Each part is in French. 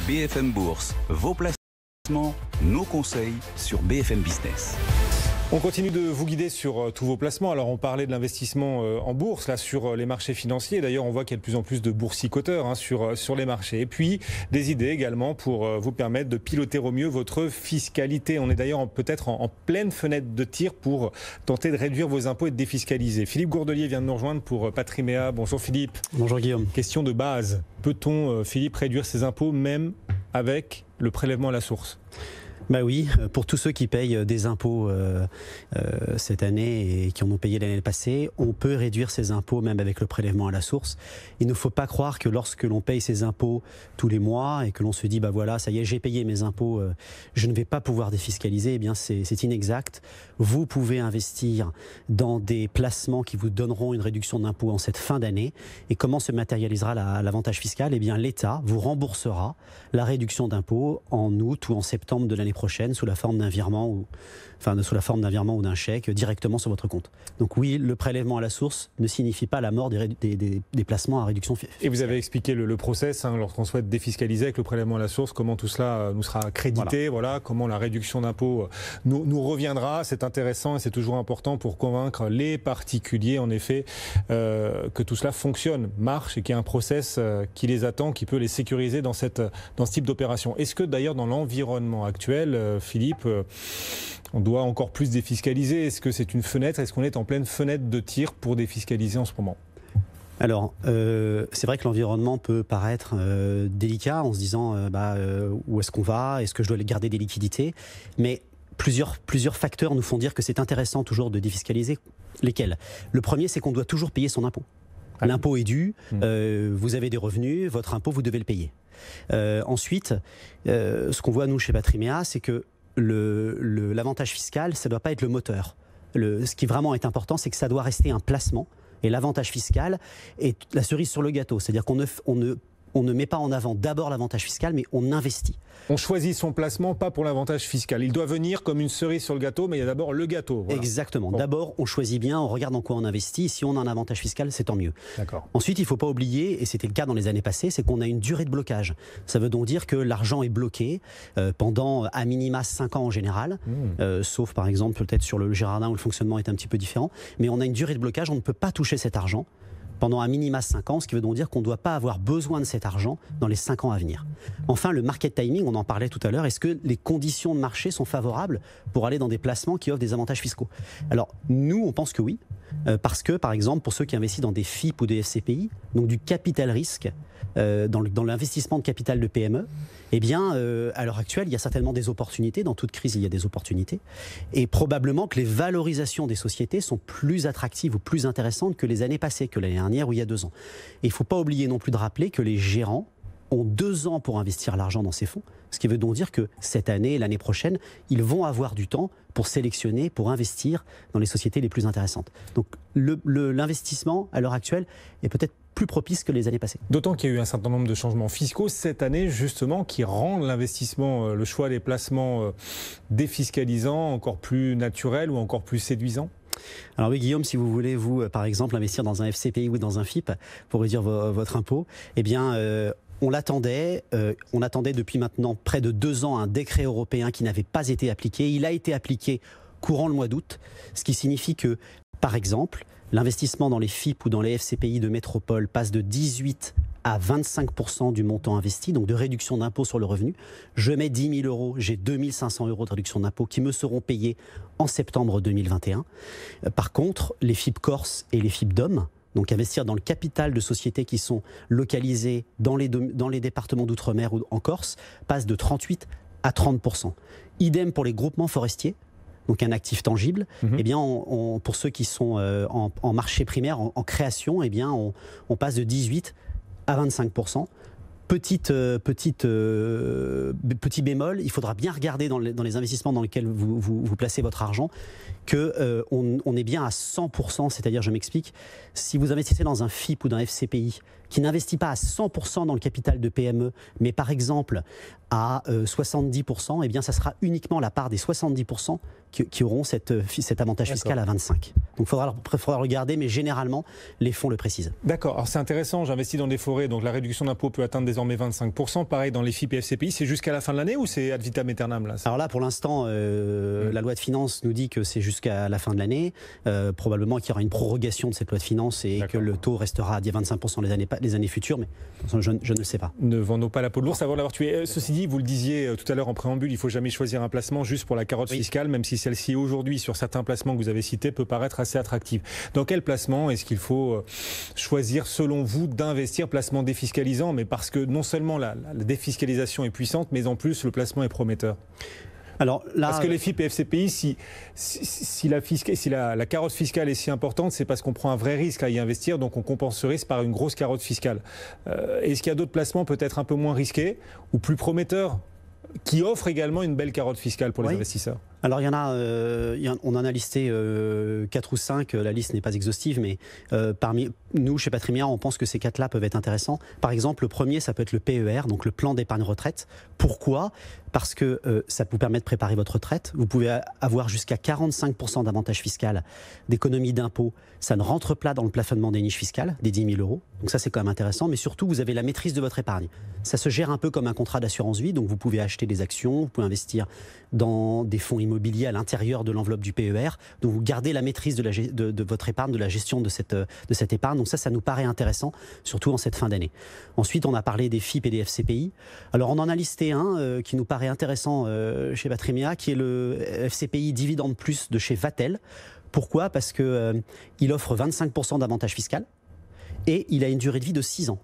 BFM Bourse, vos placements, nos conseils sur BFM Business. On continue de vous guider sur tous vos placements. Alors on parlait de l'investissement en bourse, là sur les marchés financiers. D'ailleurs on voit qu'il y a de plus en plus de boursicoteurs sur les marchés. Et puis des idées également pour vous permettre de piloter au mieux votre fiscalité. On est d'ailleurs peut-être en pleine fenêtre de tir pour tenter de réduire vos impôts et de défiscaliser. Philippe Gourdelier vient de nous rejoindre pour Patriméa. Bonjour Philippe. Bonjour Guillaume. Question de base. Peut-on, Philippe, réduire ses impôts même avec le prélèvement à la source ? Bah oui, pour tous ceux qui payent des impôts cette année et qui en ont payé l'année passée, on peut réduire ses impôts même avec le prélèvement à la source. Il ne faut pas croire que lorsque l'on paye ses impôts tous les mois et que l'on se dit bah voilà, ça y est, j'ai payé mes impôts, je ne vais pas pouvoir défiscaliser, eh bien c'est inexact. Vous pouvez investir dans des placements qui vous donneront une réduction d'impôts en cette fin d'année. Et comment se matérialisera l'avantage fiscal ? Eh bien l'État vous remboursera la réduction d'impôts en août ou en septembre de l'année prochaine sous la forme d'un virement ou d'un chèque directement sur votre compte. Donc oui, le prélèvement à la source ne signifie pas la mort des placements à réduction fiscale. Et vous avez expliqué le process lorsqu'on souhaite défiscaliser avec le prélèvement à la source, comment tout cela nous sera crédité, voilà comment la réduction d'impôts nous reviendra. C'est intéressant et c'est toujours important pour convaincre les particuliers en effet que tout cela fonctionne, marche et qu'il y a un process qui les attend, qui peut les sécuriser dans ce type d'opération. Est-ce que d'ailleurs dans l'environnement actuel, Philippe, on doit encore plus défiscaliser? Est-ce que c'est une fenêtre? Est-ce qu'on est en pleine fenêtre de tir pour défiscaliser en ce moment? Alors, c'est vrai que l'environnement peut paraître délicat en se disant où est-ce qu'on va? Est-ce que je dois garder des liquidités? Mais plusieurs facteurs nous font dire que c'est intéressant toujours de défiscaliser. Lesquels? Le premier, c'est qu'on doit toujours payer son impôt. L'impôt est dû, vous avez des revenus, votre impôt, vous devez le payer. Ensuite, ce qu'on voit nous chez Patriméa, c'est que l'avantage fiscal, ça ne doit pas être le moteur. Ce qui vraiment est important, c'est que ça doit rester un placement. Et l'avantage fiscal est la cerise sur le gâteau. C'est-à-dire qu'on ne met pas en avant d'abord l'avantage fiscal, mais on investit. On choisit son placement pas pour l'avantage fiscal. Il doit venir comme une cerise sur le gâteau, mais il y a d'abord le gâteau. Voilà. Exactement. Bon. D'abord, on choisit bien, on regarde dans quoi on investit. Si on a un avantage fiscal, c'est tant mieux. D'accord. Ensuite, il ne faut pas oublier, et c'était le cas dans les années passées, c'est qu'on a une durée de blocage. Ça veut donc dire que l'argent est bloqué pendant à minima 5 ans en général, sauf par exemple peut-être sur le Girardin où le fonctionnement est un petit peu différent. Mais on a une durée de blocage, on ne peut pas toucher cet argent pendant un minima 5 ans, ce qui veut donc dire qu'on ne doit pas avoir besoin de cet argent dans les 5 ans à venir. Enfin, le market timing, on en parlait tout à l'heure, est-ce que les conditions de marché sont favorables pour aller dans des placements qui offrent des avantages fiscaux? Alors, nous, on pense que oui, parce que, par exemple, pour ceux qui investissent dans des FIP ou des FCPI, donc du capital risque, dans l'investissement de capital de PME, eh bien, à l'heure actuelle, il y a certainement des opportunités. Dans toute crise, il y a des opportunités. Et probablement que les valorisations des sociétés sont plus attractives ou plus intéressantes que les années passées, que l'année dernière ou il y a 2 ans. Et il ne faut pas oublier non plus de rappeler que les gérants ont 2 ans pour investir l'argent dans ces fonds, ce qui veut donc dire que cette année, l'année prochaine, ils vont avoir du temps pour sélectionner, pour investir dans les sociétés les plus intéressantes. Donc l'investissement, à l'heure actuelle, est peut-être plus propice que les années passées. D'autant qu'il y a eu un certain nombre de changements fiscaux cette année, justement, qui rendent l'investissement, le choix des placements défiscalisants encore plus naturel ou encore plus séduisant. Alors oui, Guillaume, si vous voulez, vous, par exemple, investir dans un FCPI ou dans un FIP pour réduire votre impôt, eh bien, on attendait depuis maintenant près de 2 ans un décret européen qui n'avait pas été appliqué. Il a été appliqué courant le mois d'août, ce qui signifie que, par exemple, l'investissement dans les FIP ou dans les FCPI de métropole passe de 18 à 25% du montant investi, donc de réduction d'impôt sur le revenu. Je mets 10 000 euros, j'ai 2 500 euros de réduction d'impôt qui me seront payés en septembre 2021. Par contre, les FIP Corse et les FIP DOM, donc investir dans le capital de sociétés qui sont localisées dans les départements d'outre-mer ou en Corse, passe de 38 à 30%. Idem pour les groupements forestiers. Donc un actif tangible, eh bien pour ceux qui sont en marché primaire, en création, eh bien on passe de 18 à 25%. Petit bémol, il faudra bien regarder dans les investissements dans lesquels vous placez votre argent qu'on est bien à 100%, c'est-à-dire, je m'explique, si vous investissez dans un FIP ou d'un FCPI qui n'investit pas à 100% dans le capital de PME, mais par exemple à 70%, eh bien ça sera uniquement la part des 70% qui auront cet avantage fiscal à 25%. Donc il faudra regarder, mais généralement, les fonds le précisent. D'accord, alors c'est intéressant, j'investis dans des forêts, donc la réduction d'impôt peut atteindre désormais 25%. Pareil dans les FIP et FCPI, c'est jusqu'à la fin de l'année ou c'est ad vitam aeternam là? Alors là, pour l'instant, la loi de finances nous dit que c'est jusqu'à la fin de l'année. Probablement qu'il y aura une prorogation de cette loi de finances et que le taux restera à 25% les années futures, mais je ne le sais pas. Ne vendons pas la peau de l'ours avant de l'avoir tué. Ceci dit, vous le disiez tout à l'heure en préambule, il ne faut jamais choisir un placement juste pour la carotte fiscale, même si celle-ci aujourd'hui, sur certains placements que vous avez cités, peut paraître assez attractive. Dans quel placement est-ce qu'il faut choisir, selon vous, d'investir? Placement défiscalisant, mais parce que non seulement la défiscalisation est puissante, mais en plus le placement est prometteur. Alors, là, parce que les FIP et FCPI, si la carotte fiscale est si importante, c'est parce qu'on prend un vrai risque à y investir, donc on compense ce risque par une grosse carotte fiscale. Est-ce qu'il y a d'autres placements peut-être un peu moins risqués ou plus prometteurs qui offrent également une belle carotte fiscale pour les investisseurs? Alors il y en a, on en a listé 4 ou 5, la liste n'est pas exhaustive, mais parmi nous, chez Patrimia, on pense que ces 4-là peuvent être intéressants. Par exemple, le premier, ça peut être le PER, donc le plan d'épargne retraite. Pourquoi ? Parce que ça vous permet de préparer votre retraite. Vous pouvez avoir jusqu'à 45% d'avantage fiscal, d'économie d'impôt. Ça ne rentre pas dans le plafonnement des niches fiscales, des 10 000 euros. Donc ça, c'est quand même intéressant. Mais surtout, vous avez la maîtrise de votre épargne. Ça se gère un peu comme un contrat d'assurance vie. Donc vous pouvez acheter des actions, vous pouvez investir dans des fonds immobilier à l'intérieur de l'enveloppe du PER. Donc vous gardez la maîtrise de votre épargne, de la gestion de cette épargne. Donc ça nous paraît intéressant, surtout en cette fin d'année. Ensuite, on a parlé des FIP et des FCPI. Alors on en a listé un qui nous paraît intéressant chez Patrimia, qui est le FCPI Dividende Plus de chez Vatel. Pourquoi ? Parce qu'il offre 25% d'avantage fiscal et il a une durée de vie de 6 ans.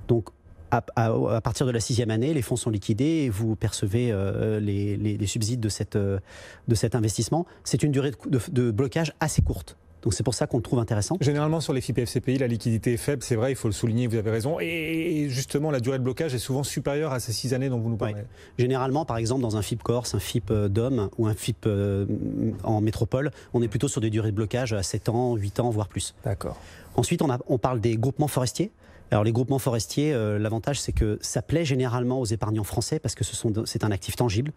Donc à partir de la 6e année, les fonds sont liquidés et vous percevez les subsides de cet investissement. C'est une durée de blocage assez courte. Donc c'est pour ça qu'on le trouve intéressant. Généralement sur les FIP et FCPI, la liquidité est faible, c'est vrai, il faut le souligner, vous avez raison. Et justement, la durée de blocage est souvent supérieure à ces 6 années dont vous nous parlez. Oui. Généralement, par exemple, dans un FIP Corse, un FIP DOM ou un FIP en métropole, on est plutôt sur des durées de blocage à 7 ans, 8 ans, voire plus. D'accord. Ensuite, on parle des groupements forestiers. Alors les groupements forestiers, l'avantage c'est que ça plaît généralement aux épargnants français parce que c'est un actif tangible.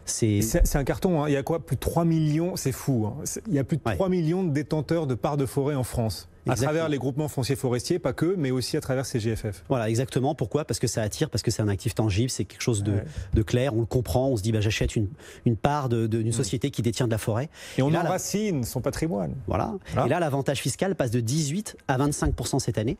C'est un carton, hein. Il y a quoi? Plus de 3 millions, c'est fou. Hein. Il y a plus de 3 millions de détenteurs de parts de forêt en France. Exactement. À travers les groupements fonciers forestiers, pas que, mais aussi à travers ces GFF. Voilà, exactement. Pourquoi ? Parce que ça attire, parce que c'est un actif tangible, c'est quelque chose de clair, on le comprend, on se dit j'achète une part d'une société qui détient de la forêt. Et on enracine son patrimoine. Voilà. Et là, l'avantage fiscal passe de 18 à 25% cette année,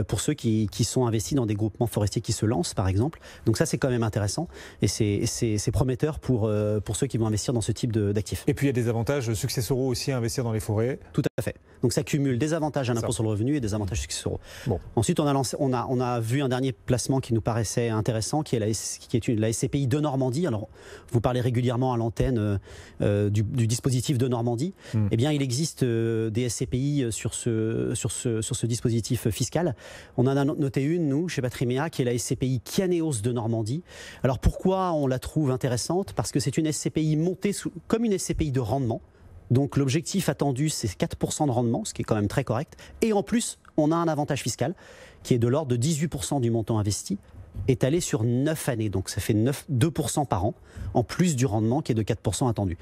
pour ceux qui sont investis dans des groupements forestiers qui se lancent, par exemple. Donc ça, c'est quand même intéressant, et c'est prometteur pour ceux qui vont investir dans ce type d'actifs. Et puis il y a des avantages successoraux aussi à investir dans les forêts. Tout à fait. Donc ça cumule des avantages à l'impôt sur le revenu et des avantages successoraux. Bon. Ensuite, on a vu un dernier placement qui nous paraissait intéressant, qui est la SCPI de Normandie. Alors, vous parlez régulièrement à l'antenne du dispositif de Normandie. Eh bien, il existe des SCPI sur ce dispositif fiscal. On en a noté une, nous, chez Patrimia, qui est la SCPI Kianéos de Normandie. Alors, pourquoi on la trouve intéressante ? Parce que c'est une SCPI montée comme une SCPI de rendement. Donc l'objectif attendu, c'est 4% de rendement, ce qui est quand même très correct. Et en plus, on a un avantage fiscal qui est de l'ordre de 18% du montant investi, étalé sur 9 années. Donc ça fait 2% par an, en plus du rendement qui est de 4% attendu.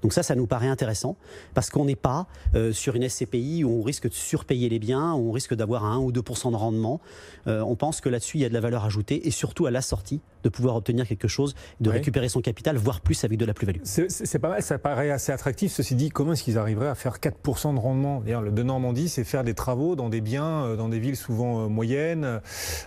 Donc ça nous paraît intéressant, parce qu'on n'est pas sur une SCPI où on risque de surpayer les biens, où on risque d'avoir 1 ou 2% de rendement. On pense que là-dessus, il y a de la valeur ajoutée, et surtout à la sortie, de pouvoir obtenir quelque chose, de récupérer son capital, voire plus avec de la plus-value. C'est pas mal, ça paraît assez attractif. Ceci dit, comment est-ce qu'ils arriveraient à faire 4% de rendement ? D'ailleurs, le de Normandie, c'est faire des travaux dans des biens, dans des villes souvent moyennes,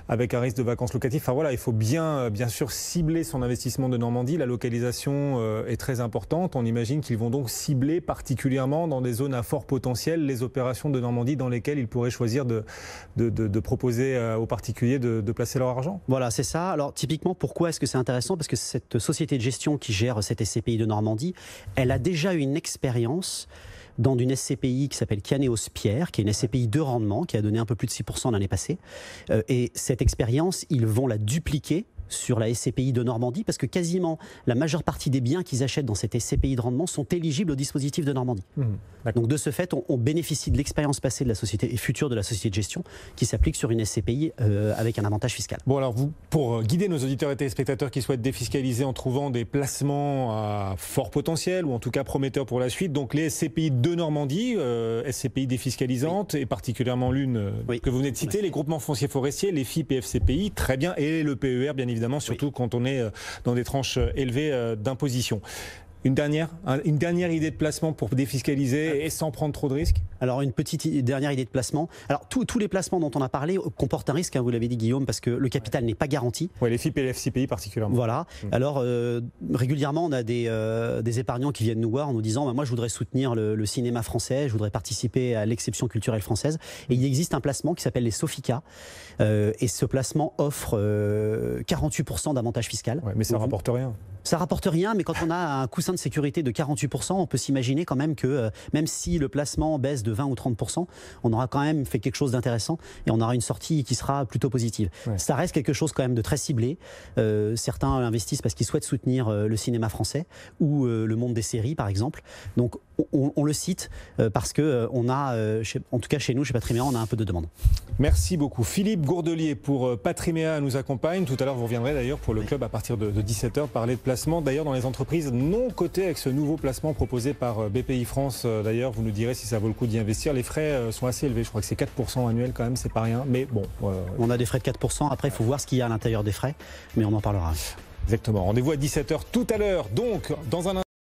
avec un risque de vacances locatives. Enfin voilà, il faut bien sûr cibler son investissement de Normandie. La localisation est très importante. On imagine qu'ils vont donc cibler particulièrement dans des zones à fort potentiel les opérations de Normandie dans lesquelles ils pourraient choisir de proposer aux particuliers de placer leur argent. Voilà, c'est ça. Alors typiquement, pourquoi est-ce que c'est intéressant ? Parce que cette société de gestion qui gère cette SCPI de Normandie, elle a déjà une expérience dans une SCPI qui s'appelle Kianéos Pierre, qui est une SCPI de rendement, qui a donné un peu plus de 6% l'année passée. Et cette expérience, ils vont la dupliquer sur la SCPI de Normandie, parce que quasiment la majeure partie des biens qu'ils achètent dans cette SCPI de rendement sont éligibles au dispositif de Normandie. Donc de ce fait, on bénéficie de l'expérience passée de la société et future de la société de gestion qui s'applique sur une SCPI avec un avantage fiscal. Bon, alors vous, pour guider nos auditeurs et téléspectateurs qui souhaitent défiscaliser en trouvant des placements à fort potentiel ou en tout cas prometteurs pour la suite, donc les SCPI de Normandie, SCPI défiscalisantes, et particulièrement l'une que vous venez de citer, les groupements fonciers forestiers, les FIP et FCPI, très bien, et le PER bien évidemment, surtout quand on est dans des tranches élevées d'imposition. Une dernière idée de placement pour défiscaliser et sans prendre trop de risques? Alors une petite dernière idée de placement. Alors tous les placements dont on a parlé comportent un risque, hein, vous l'avez dit Guillaume, parce que le capital n'est pas garanti. Oui, les FIP et les FCPI particulièrement. Voilà. Alors régulièrement on a des épargnants qui viennent nous voir en nous disant moi je voudrais soutenir le cinéma français, je voudrais participer à l'exception culturelle française. Et il existe un placement qui s'appelle les Sofica. Et ce placement offre 48% d'avantage fiscal. Ouais, mais ça ne rapporte rien. Ça rapporte rien, mais quand on a un coussin de sécurité de 48%, on peut s'imaginer quand même que même si le placement baisse de 20 ou 30%, on aura quand même fait quelque chose d'intéressant et on aura une sortie qui sera plutôt positive. Ouais. Ça reste quelque chose quand même de très ciblé. Certains investissent parce qu'ils souhaitent soutenir le cinéma français ou le monde des séries par exemple. Donc on le cite parce que on a, en tout cas chez nous, chez Patriméa, on a un peu de demande. Merci beaucoup. Philippe Gourdelier pour Patriméa nous accompagne. Tout à l'heure, vous reviendrez d'ailleurs pour le club à partir de 17h parler de placement. D'ailleurs, dans les entreprises non cotées avec ce nouveau placement proposé par BPI France, d'ailleurs, vous nous direz si ça vaut le coup d'y investir. Les frais sont assez élevés. Je crois que c'est 4% annuel quand même, c'est pas rien. Mais bon. On a des frais de 4%. Après, il faut voir ce qu'il y a à l'intérieur des frais. Mais on en parlera. Exactement. Rendez-vous à 17h tout à l'heure. Donc, dans un